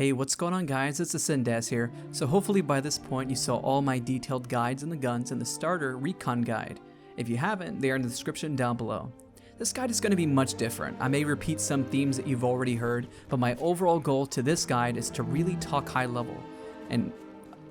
Hey, what's going on guys? It's the Dazs here. So hopefully by this point you saw all my detailed guides on the guns and the starter recon guide. If you haven't, they are in the description down below. This guide is going to be much different. I may repeat some themes that you've already heard, but my overall goal to this guide is to really talk high level and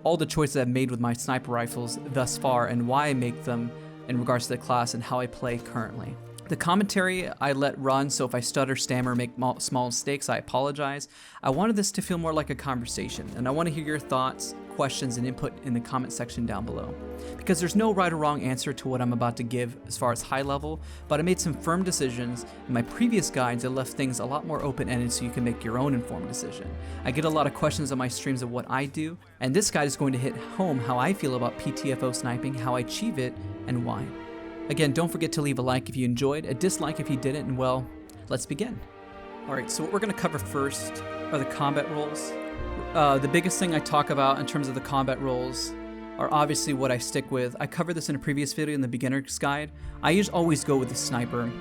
all the choices I've made with my sniper rifles thus far and why I make them in regards to the class and how I play currently. The commentary I let run, so if I stutter, stammer, make small mistakes, I apologize. I wanted this to feel more like a conversation, and I want to hear your thoughts, questions, and input in the comment section down below. Because there's no right or wrong answer to what I'm about to give as far as high level, but I made some firm decisions. In my previous guides, I left things a lot more open-ended so you can make your own informed decision. I get a lot of questions on my streams of what I do, and this guide is going to hit home how I feel about PTFO sniping, how I achieve it, and why. Again, don't forget to leave a like if you enjoyed, a dislike if you didn't, and well, let's begin. Alright, so what we're going to cover first are the combat roles. The biggest thing I talk about in terms of the combat roles are obviously what I stick with. I covered this in a previous video in the beginner's guide. I always go with the sniper,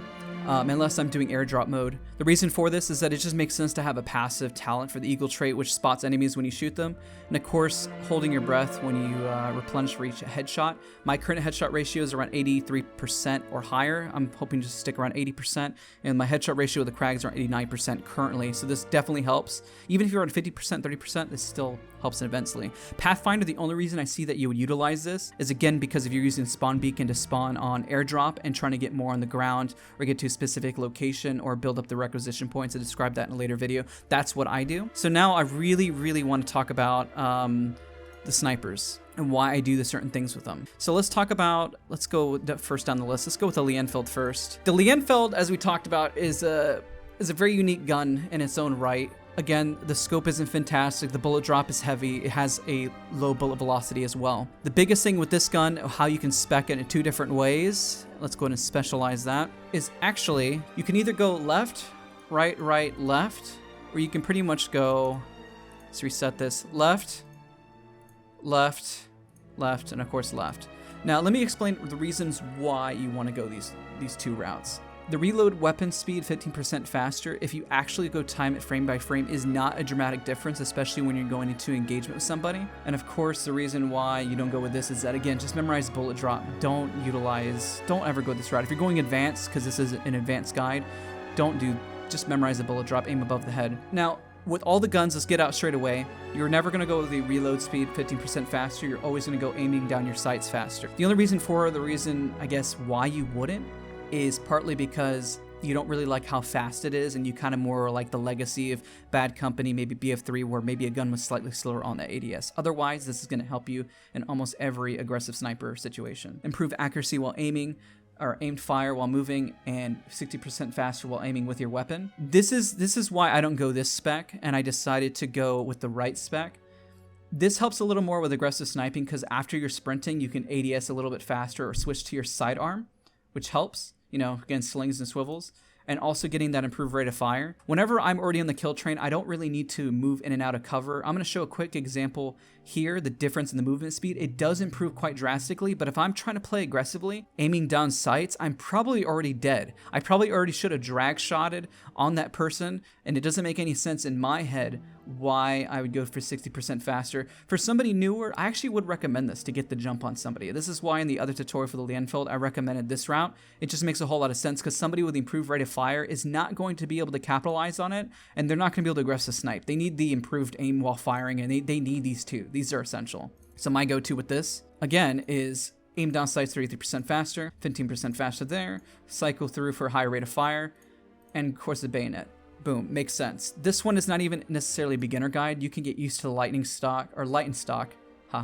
unless I'm doing airdrop mode. The reason for this is that it just makes sense to have a passive talent for the eagle trait, which spots enemies when you shoot them. And of course, holding your breath when you replenish for each headshot. My current headshot ratio is around 83% or higher. I'm hoping to stick around 80%. And my headshot ratio with the Krags are 89% currently. So this definitely helps. Even if you're on 50%, 30%, this still helps immensely. Pathfinder, the only reason I see that you would utilize this is again because if you're using spawn beacon to spawn on airdrop and trying to get more on the ground or get to a specific location or build up the requisition points. I describe that in a later video. That's what I do. So now I really want to talk about the snipers and why I do the certain things with them. So let's go first down the list. Let's go with the Lienfeld first. The Lienfeld, as we talked about, is a very unique gun in its own right. Again, the scope isn't fantastic, the bullet drop is heavy, it has a low bullet velocity as well. The biggest thing with this gun, how you can spec it in two different ways, let's go ahead and specialize that, is actually, you can either go left, right, left, or you can pretty much go, let's reset this, left, and of course left. Now let me explain the reasons why you want to go these two routes. The reload weapon speed 15% faster, if you actually go time it frame by frame, is not a dramatic difference, especially when you're going into engagement with somebody. And of course, the reason why you don't go with this is that, again, just memorize bullet drop. Don't ever go this route. If you're going advanced, because this is an advanced guide, just memorize the bullet drop, aim above the head. Now, with all the guns, let's get out straight away. You're never going to go with the reload speed 15% faster. You're always going to go aiming down your sights faster. The only reason I guess, why you wouldn't is partly because you don't really like how fast it is, and you kind of more like the legacy of Bad Company, maybe BF3, where maybe a gun was slightly slower on the ADS. Otherwise, this is going to help you in almost every aggressive sniper situation. Improve accuracy while aiming, or aimed fire while moving, and 60% faster while aiming with your weapon. This is why I don't go this spec, and I decided to go with the right spec. This helps a little more with aggressive sniping, because after you're sprinting, you can ADS a little bit faster or switch to your sidearm, which helps. You know, again, slings and swivels, and also getting that improved rate of fire. Whenever I'm already on the kill train, I don't really need to move in and out of cover. I'm going to show a quick example here, the difference in the movement speed. It does improve quite drastically, but if I'm trying to play aggressively, aiming down sights, I'm probably already dead. I probably already should have drag shotted on that person, and it doesn't make any sense in my head why I would go for 60% faster. For somebody newer, I actually would recommend this to get the jump on somebody. This is why in the other tutorial for the Lienfeld, I recommended this route. It just makes a whole lot of sense because somebody with improved rate of fire is not going to be able to capitalize on it, and they're not going to be able to aggressive snipe. They need the improved aim while firing, and they need these two. These are essential. So my go-to with this, again, is aim down sights 33% faster, 15% faster there, cycle through for a high rate of fire, and of course the bayonet. Boom, makes sense. This one is not even necessarily a beginner guide. You can get used to the lightning stock, or light and stock,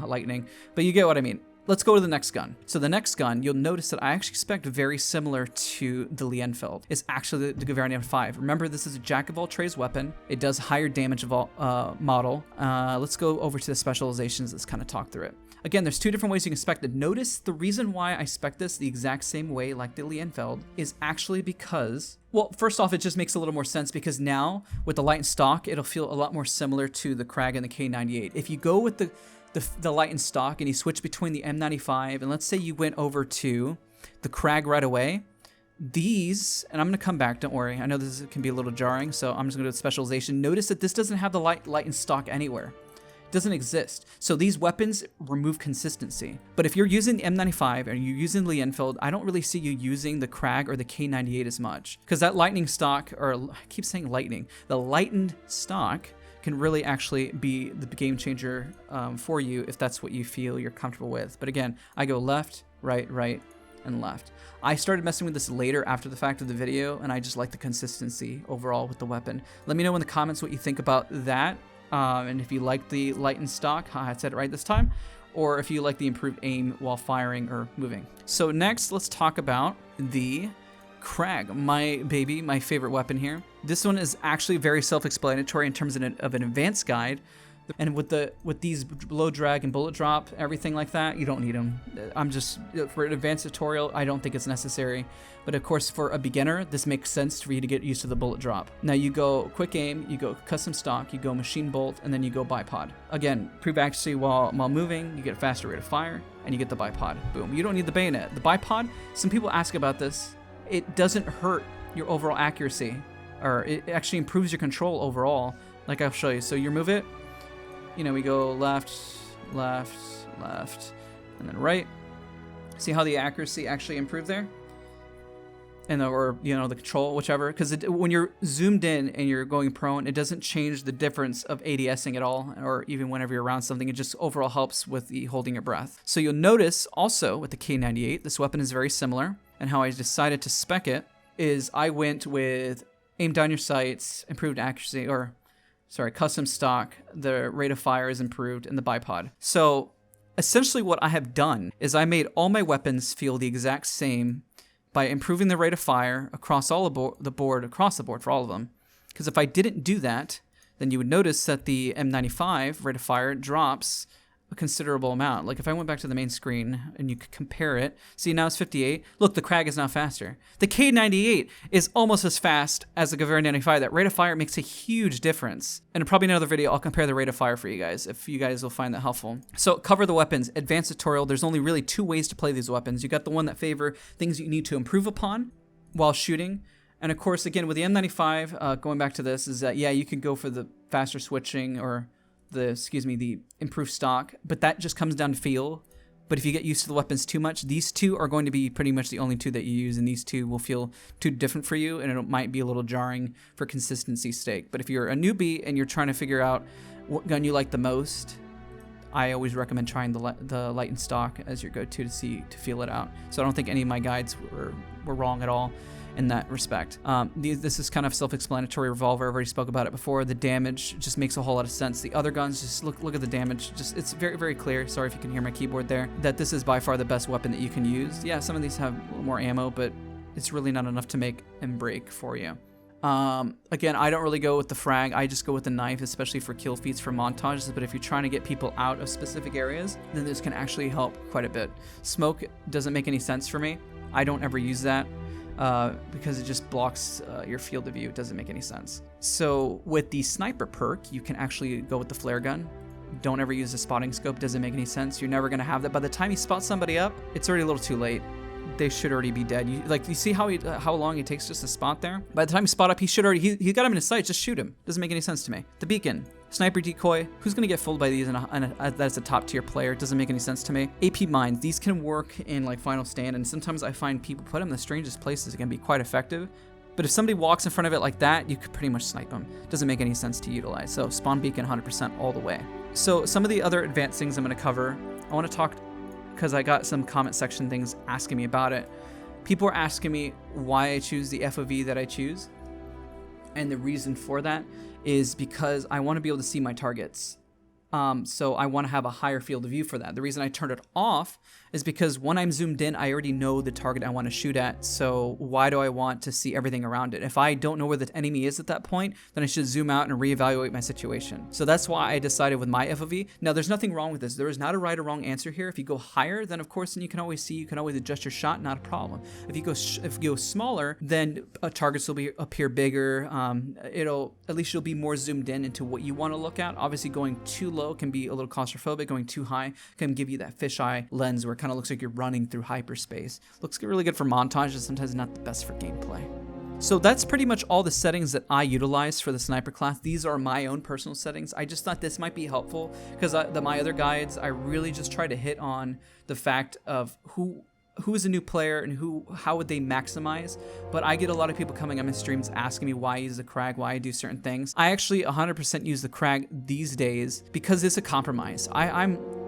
lightning, but you get what I mean. Let's go to the next gun. So the next gun, you'll notice that I actually expect very similar to the Lienfeld. It's actually the Gavarian 5. Remember, this is a jack of all trades weapon. It does higher damage of all model. Let's go over to the specializations. Let's kind of talk through it. Again, there's two different ways you can spec it. Notice the reason why I spec this the exact same way like the Lienfeld is actually because, well, first off, it just makes a little more sense because now with the light and stock, it'll feel a lot more similar to the Krag and the K98. If you go with the light and stock and you switch between the M95 and let's say you went over to the Krag right away, these, and I'm going to come back, don't worry. I know this can be a little jarring, so I'm just going to go to specialization. Notice that this doesn't have the light in stock anywhere. It doesn't exist. So these weapons remove consistency. But if you're using the M95 and you're using the Enfield, I don't really see you using the Krag or the K98 as much. Because that lightning stock, or I keep saying lightning, the lightened stock can really actually be the game changer for you if that's what you feel you're comfortable with. But again, I go left, right, and left. I started messing with this later after the fact of the video, and I just like the consistency overall with the weapon. Let me know in the comments what you think about that, and if you like the lightened stock, I said it right this time, or if you like the improved aim while firing or moving. So next, let's talk about the Krag, my baby, my favorite weapon here. This one is actually very self-explanatory in terms of an advanced guide. And with these low drag and bullet drop, everything like that, you don't need them. I'm just, for an advanced tutorial, I don't think it's necessary. But of course, for a beginner, this makes sense for you to get used to the bullet drop. Now you go quick aim, you go custom stock, you go machine bolt, and then you go bipod. Again, prove accuracy while moving, you get a faster rate of fire, and you get the bipod. Boom. You don't need the bayonet. The bipod, some people ask about this. It doesn't hurt your overall accuracy, or it actually improves your control overall. Like I'll show you. So you move it. You know, we go left, left, left, and then right. See how the accuracy actually improved there? And or, you know, the control, whichever. Because when you're zoomed in and you're going prone, it doesn't change the difference of ADSing at all, or even whenever you're around something. It just overall helps with the holding your breath. So you'll notice also with the K98, this weapon is very similar. And how I decided to spec it is I went with aim down your sights, improved accuracy, custom stock, the rate of fire is improved, and the bipod. So essentially what I have done is I made all my weapons feel the exact same by improving the rate of fire across the board for all of them. Because if I didn't do that, then you would notice that the M95 rate of fire drops a considerable amount. Like if I went back to the main screen and you could compare it, see now it's 58. Look, the Krag is now faster. The K98 is almost as fast as the Gewehr 95. That rate of fire makes a huge difference. And in probably another video, I'll compare the rate of fire for you guys, if you guys will find that helpful. So cover the weapons, advanced tutorial. There's only really two ways to play these weapons. You got the one that favor things you need to improve upon while shooting. And of course, again, with the M95, going back to this, is that, yeah, you can go for the faster switching or the improved stock, but that just comes down to feel. But if you get used to the weapons too much, these two are going to be pretty much the only two that you use, and these two will feel too different for you, and it might be a little jarring for consistency's sake. But if you're a newbie and you're trying to figure out what gun you like the most, I always recommend trying the light and stock as your go-to to feel it out. So I don't think any of my guides were wrong at all in that respect. This is kind of self-explanatory. Revolver, I've already spoke about it before. The damage just makes a whole lot of sense. The other guns, just look at the damage. Just it's very, very clear. Sorry if you can hear my keyboard there. That this is by far the best weapon that you can use. Yeah, some of these have a little more ammo, but it's really not enough to make and break for you. Again, I don't really go with the frag. I just go with the knife, especially for kill feats for montages. But if you're trying to get people out of specific areas, then this can actually help quite a bit. Smoke doesn't make any sense for me. I don't ever use that. Because it just blocks your field of view. It doesn't make any sense. So with the sniper perk, you can actually go with the flare gun. Don't ever use a spotting scope. Doesn't make any sense. You're never going to have that. By the time you spot somebody up, it's already a little too late. They should already be dead. You see how long it takes just to spot there? By the time you spot up, he got him in his sight. Just shoot him. Doesn't make any sense to me. The beacon. Sniper decoy, who's going to get fooled by these that's a top tier player? It doesn't make any sense to me. AP mines, these can work in like Final Stand, and sometimes I find people put them in the strangest places. It can be quite effective. But if somebody walks in front of it like that, you could pretty much snipe them. Doesn't make any sense to utilize. So spawn beacon 100% all the way. So some of the other advanced things I'm going to cover, I want to talk, because I got some comment section things asking me about it. People are asking me why I choose the FOV that I choose. And the reason for that is because I want to be able to see my targets. So I want to have a higher field of view for that. The reason I turned it off is because when I'm zoomed in, I already know the target I want to shoot at. So why do I want to see everything around it? If I don't know where the enemy is at that point, then I should zoom out and reevaluate my situation. So that's why I decided with my FOV. Now, there's nothing wrong with this. There is not a right or wrong answer here. If you go higher, then of course, then you can always see, you can always adjust your shot, not a problem. If you go smaller, then targets will appear bigger. At least you'll be more zoomed in into what you want to look at. Obviously, going too low can be a little claustrophobic. Going too high can give you that fisheye lens where it kind of looks like you're running through hyperspace. Looks really good for montages, sometimes not the best for gameplay. So that's pretty much all the settings that I utilize for the sniper class. These are my own personal settings. I just thought this might be helpful because my other guides, I really just try to hit on the fact of who is a new player and how would they maximize. But I get a lot of people coming on my streams asking me why I use the Krag, why I do certain things. I actually 100% use the Krag these days because it's a compromise.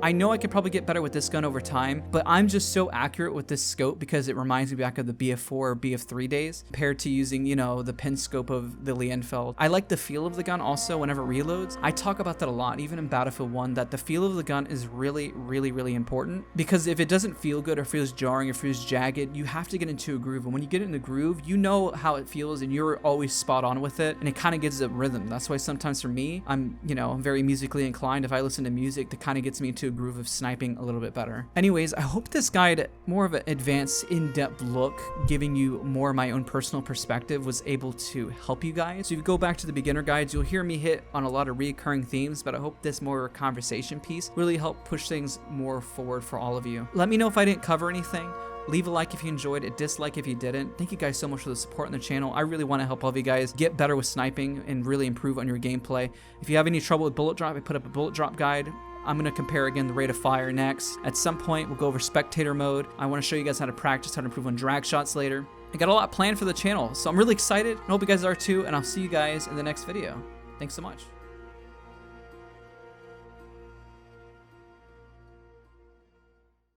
I know I could probably get better with this gun over time, but I'm just so accurate with this scope because it reminds me back of the BF4 or BF3 days compared to using, you know, the pin scope of the Lienfeld. I like the feel of the gun also whenever it reloads. I talk about that a lot, even in Battlefield 1, that the feel of the gun is really, really, really important because if it doesn't feel good or feels jarring or feels jagged, you have to get into a groove. And when you get in the groove, you know how it feels and you're always spot on with it, and it kind of gives a rhythm. That's why sometimes for me, I'm very musically inclined. If I listen to music, that kind of gets me into a groove of sniping a little bit better. Anyways, I hope this guide, more of an advanced, in-depth look, giving you more of my own personal perspective, was able to help you guys. So if you go back to the beginner guides, you'll hear me hit on a lot of recurring themes, but I hope this more conversation piece really helped push things more forward for all of you. Let me know if I didn't cover anything. Leave a like if you enjoyed it, dislike if you didn't. Thank you guys so much for the support on the channel. I really want to help all of you guys get better with sniping and really improve on your gameplay. If you have any trouble with bullet drop, I put up a bullet drop guide. I'm going to compare again the rate of fire next. At some point, we'll go over spectator mode. I want to show you guys how to practice, how to improve on drag shots later. I got a lot planned for the channel, so I'm really excited. I hope you guys are too, and I'll see you guys in the next video. Thanks so much.